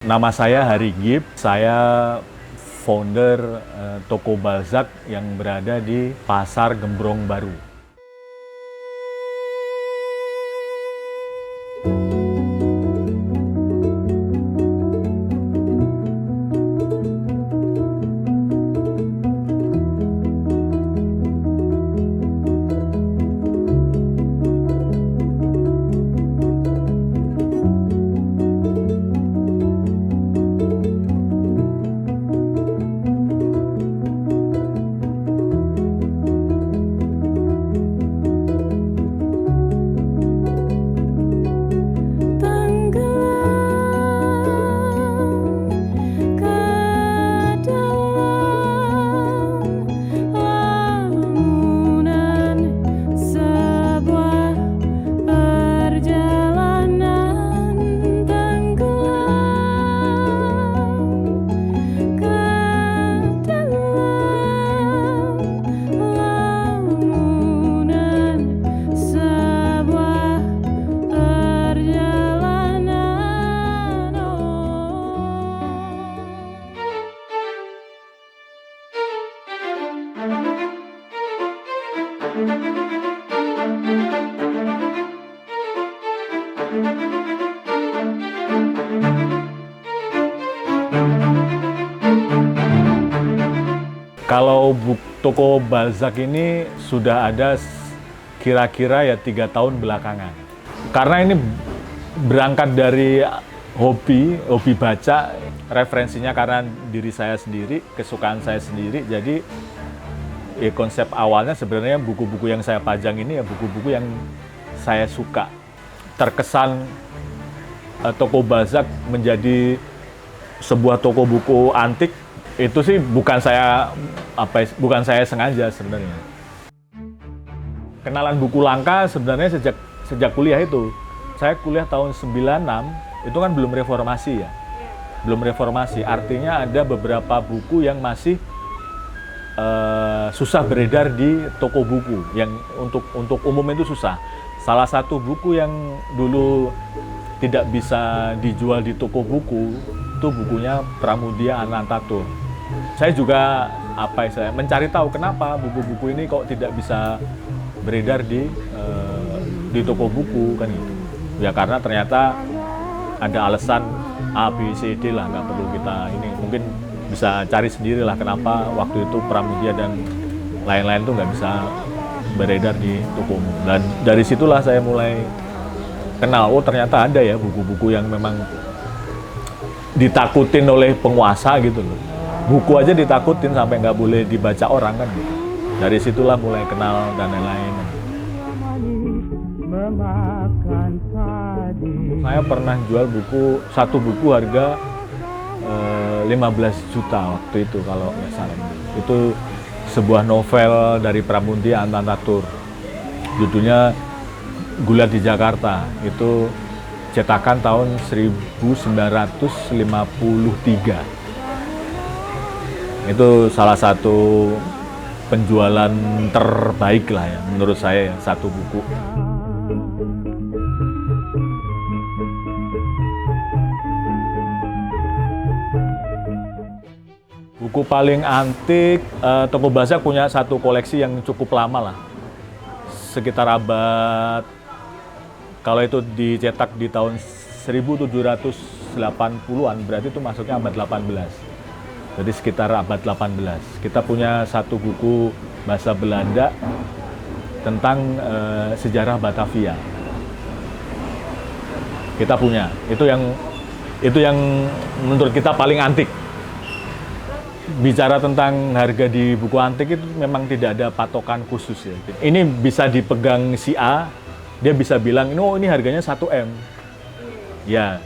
Nama saya Hari Gip, saya founder toko Balzac yang berada di Pasar Gembrong Baru. Kalau toko Balzac ini sudah ada kira-kira ya 3 tahun belakangan. Karena ini berangkat dari hobi baca, referensinya karena diri saya sendiri, kesukaan saya sendiri. Jadi ya konsep awalnya sebenarnya buku-buku yang saya pajang ini ya buku-buku yang saya suka. Terkesan toko Balzac menjadi sebuah toko buku antik itu sih bukan saya sengaja sebenarnya. Kenalan buku langka sebenarnya sejak kuliah itu. Saya kuliah tahun 96, itu kan belum reformasi ya. Belum reformasi, artinya ada beberapa buku yang masih susah beredar di toko buku, yang untuk umum itu susah. Salah satu buku yang dulu tidak bisa dijual di toko buku itu bukunya Pramudia Anantatur. Saya juga saya mencari tahu kenapa buku-buku ini kok tidak bisa beredar di toko buku kan gitu. Ya karena ternyata ada alasan A, B, C, D lah, nggak perlu kita ini, mungkin bisa cari sendiri lah kenapa waktu itu Pramudia dan lain-lain tuh nggak bisa beredar di toko umum. Dan dari situlah saya mulai kenal, oh ternyata ada ya buku-buku yang memang ditakutin oleh penguasa gitu loh. Buku aja ditakutin sampai nggak boleh dibaca orang kan gitu. Dari situlah mulai kenal dan lain-lain. Saya pernah jual satu buku harga 15 juta waktu itu kalau nggak salah. Itu sebuah novel dari Pramudia Anantatur. Judulnya Gulat di Jakarta. Itu cetakan tahun 1953. Itu salah satu penjualan terbaik lah ya menurut saya ya, satu buku. Buku paling antik, toko Balzac punya satu koleksi yang cukup lama lah. Sekitar abad, kalau itu dicetak di tahun 1780-an, berarti itu masuknya abad 18. Jadi sekitar abad 18. Kita punya satu buku bahasa Belanda tentang sejarah Batavia. Kita punya. Itu yang menurut kita paling antik. Bicara tentang harga di buku antik itu memang tidak ada patokan khusus ya. Ini bisa dipegang si A, dia bisa bilang, "Oh, ini harganya 1M." Ya.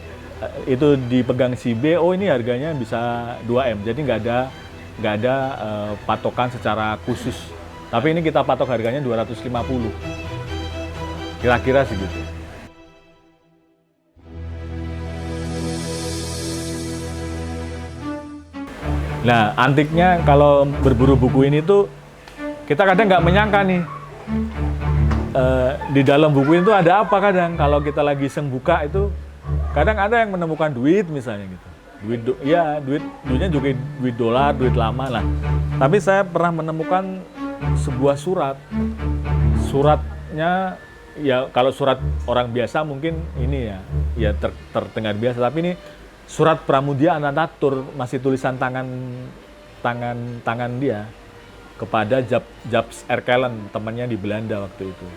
Itu dipegang si B, oh ini harganya bisa 2M, jadi nggak ada patokan secara khusus. Tapi ini kita patok harganya 250, kira-kira segitu. Nah, antiknya kalau berburu buku ini tuh kita kadang nggak menyangka nih di dalam buku itu ada apa. Kadang kalau kita lagi iseng buka itu kadang ada yang menemukan duit misalnya gitu. duitnya juga duit dolar, duit lama lah. Tapi saya pernah menemukan sebuah suratnya ya, kalau surat orang biasa mungkin ini ya terdengar biasa, tapi ini surat Pramudia Anantatur, masih tulisan tangan dia kepada Japs Erkelen, temannya di Belanda waktu itu.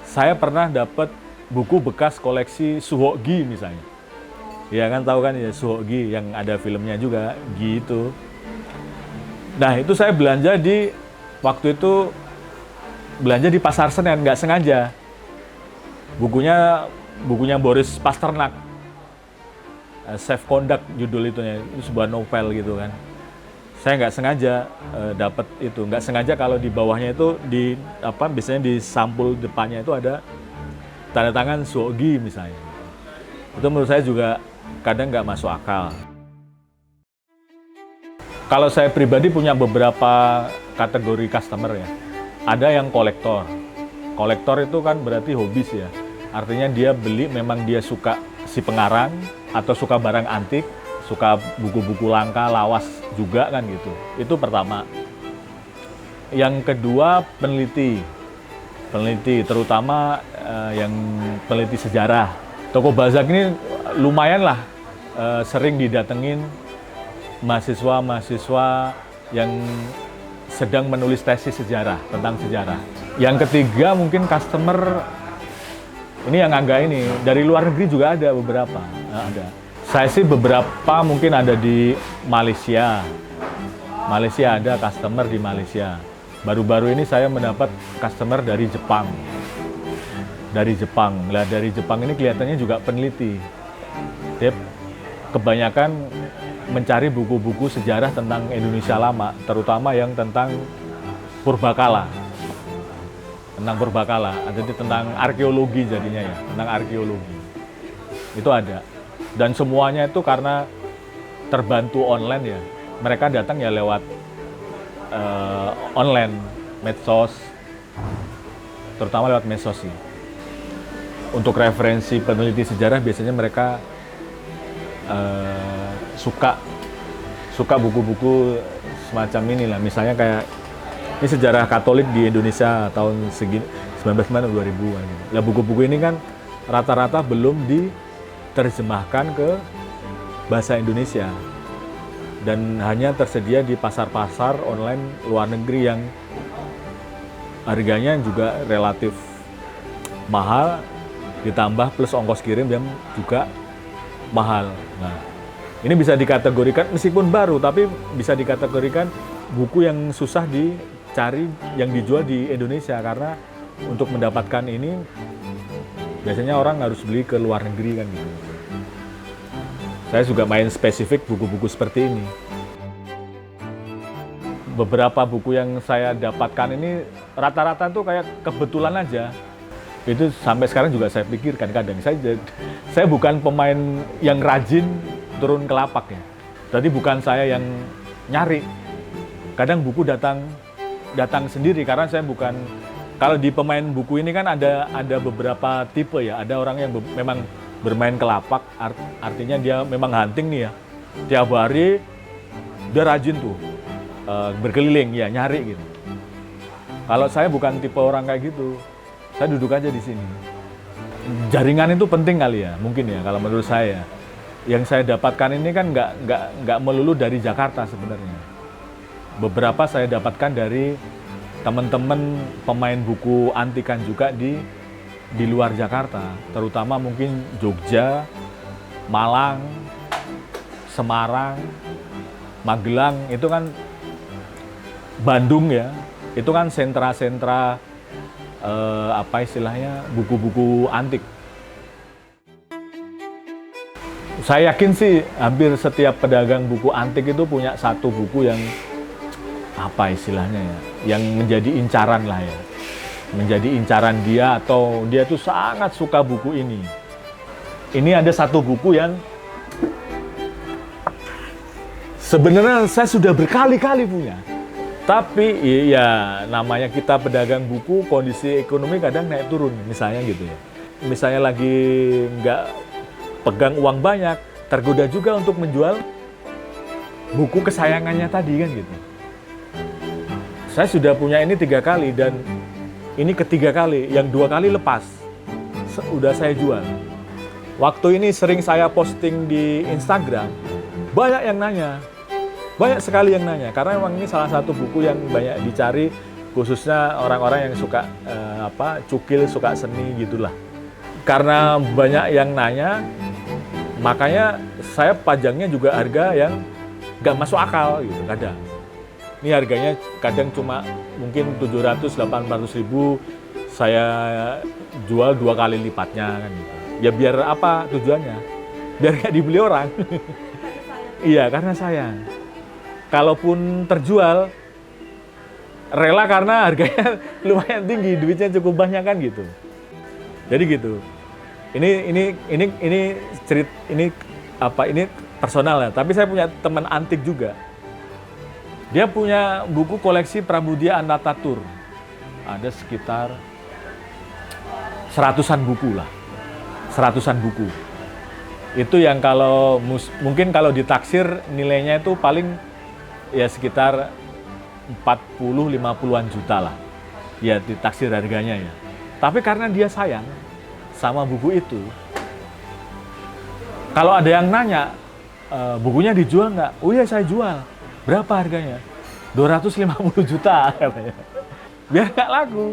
Saya pernah dapat buku bekas koleksi Suhogi misalnya. Ya kan, tahu kan ya Suhogi yang ada filmnya juga, Gi itu. Nah itu saya belanja waktu itu belanja di Pasar Senen, nggak sengaja. Bukunya Boris Pasternak, Safe Conduct judul itu sebuah novel gitu kan. Saya nggak sengaja dapat itu, nggak sengaja kalau di bawahnya itu biasanya di sampul depannya itu ada tanda tangan Suhogi misalnya. Itu menurut saya juga kadang nggak masuk akal. Kalau saya pribadi punya beberapa kategori customer ya. Ada yang kolektor. Kolektor itu kan berarti hobis ya. Artinya dia beli, memang dia suka si pengarang atau suka barang antik, suka buku-buku langka, lawas juga kan gitu. Itu pertama. Yang kedua peneliti, terutama yang peneliti sejarah. Toko Bazak ini lumayan lah sering didatengin mahasiswa yang sedang menulis tesis sejarah, tentang sejarah. Yang ketiga mungkin customer, ini yang agak ini, dari luar negeri juga ada beberapa. Ada. Saya sih beberapa mungkin ada di Malaysia. Malaysia ada customer di Malaysia. Baru-baru ini saya mendapat customer dari Jepang. Dari Jepang ini kelihatannya juga peneliti. Dia kebanyakan mencari buku-buku sejarah tentang Indonesia lama, terutama yang tentang Purbakala. Jadi tentang arkeologi jadinya ya, tentang arkeologi. Itu ada. Dan semuanya itu karena terbantu online ya. Mereka datang ya lewat online, medsos, terutama lewat medsos sih. Untuk referensi peneliti sejarah biasanya mereka suka buku-buku semacam inilah. Misalnya kayak ini sejarah Katolik di Indonesia tahun 1990-2000-an. Nah, buku-buku ini kan rata-rata belum diterjemahkan ke bahasa Indonesia dan hanya tersedia di pasar-pasar online luar negeri yang harganya juga relatif mahal, ditambah plus ongkos kirim yang juga mahal. Nah, ini bisa dikategorikan, meskipun baru, tapi bisa dikategorikan buku yang susah dicari, yang dijual di Indonesia, karena untuk mendapatkan ini biasanya orang harus beli ke luar negeri kan gitu. Saya juga main spesifik buku-buku seperti ini. Beberapa buku yang saya dapatkan ini rata-rata tuh kayak kebetulan aja. Itu sampai sekarang juga saya pikirkan kadang. Saya bukan pemain yang rajin turun ke lapak ya. Jadi bukan saya yang nyari. Kadang buku datang sendiri karena saya bukan. Kalau di pemain buku ini kan ada beberapa tipe ya. Ada orang yang memang bermain ke lapak, artinya dia memang hunting nih ya. Tiap hari dia rajin tuh berkeliling ya, nyari gitu. Kalau saya bukan tipe orang kayak gitu. Saya duduk aja di sini. Jaringan itu penting kali ya, mungkin ya kalau menurut saya. Yang saya dapatkan ini kan nggak melulu dari Jakarta sebenarnya. Beberapa saya dapatkan dari teman-teman pemain buku antikan juga di luar Jakarta, terutama mungkin Jogja, Malang, Semarang, Magelang, itu kan Bandung ya, itu kan sentra-sentra apa istilahnya, buku-buku antik. Saya yakin sih hampir setiap pedagang buku antik itu punya satu buku yang apa istilahnya ya, yang menjadi incaran lah ya. Menjadi incaran dia, atau dia tuh sangat suka buku ini. Ini ada satu buku yang sebenarnya saya sudah berkali-kali punya. Tapi ya namanya kita pedagang buku, kondisi ekonomi kadang naik turun misalnya gitu ya. Misalnya lagi nggak pegang uang banyak, tergoda juga untuk menjual buku kesayangannya tadi kan gitu. Saya sudah punya ini 3 kali dan ini ketiga kali, yang 2 kali lepas, udah saya jual. Waktu ini sering saya posting di Instagram, banyak yang nanya, banyak sekali yang nanya, karena memang ini salah satu buku yang banyak dicari, khususnya orang-orang yang suka cukil, suka seni gitulah. Karena banyak yang nanya, makanya saya pajangnya juga harga yang nggak masuk akal gitu kadang. Ini harganya kadang cuma mungkin 700-800 ribu, saya jual 2 kali lipatnya kan gitu. Ya biar apa tujuannya? Biar nggak dibeli orang. Iya, karena sayang. Kalaupun terjual, rela karena harganya lumayan tinggi, duitnya cukup banyak kan gitu. Jadi gitu. Ini personal ya. Tapi saya punya teman antik juga. Dia punya buku koleksi Pramudia Anantatur. Ada sekitar 100-an buku lah. 100-an buku. Itu yang kalau mungkin kalau ditaksir nilainya itu paling ya sekitar 40-50-an juta lah. Ya ditaksir harganya ya. Tapi karena dia sayang sama buku itu, kalau ada yang nanya, bukunya dijual nggak? Oh iya saya jual. Berapa harganya? 250 juta katanya. Biar nggak laku.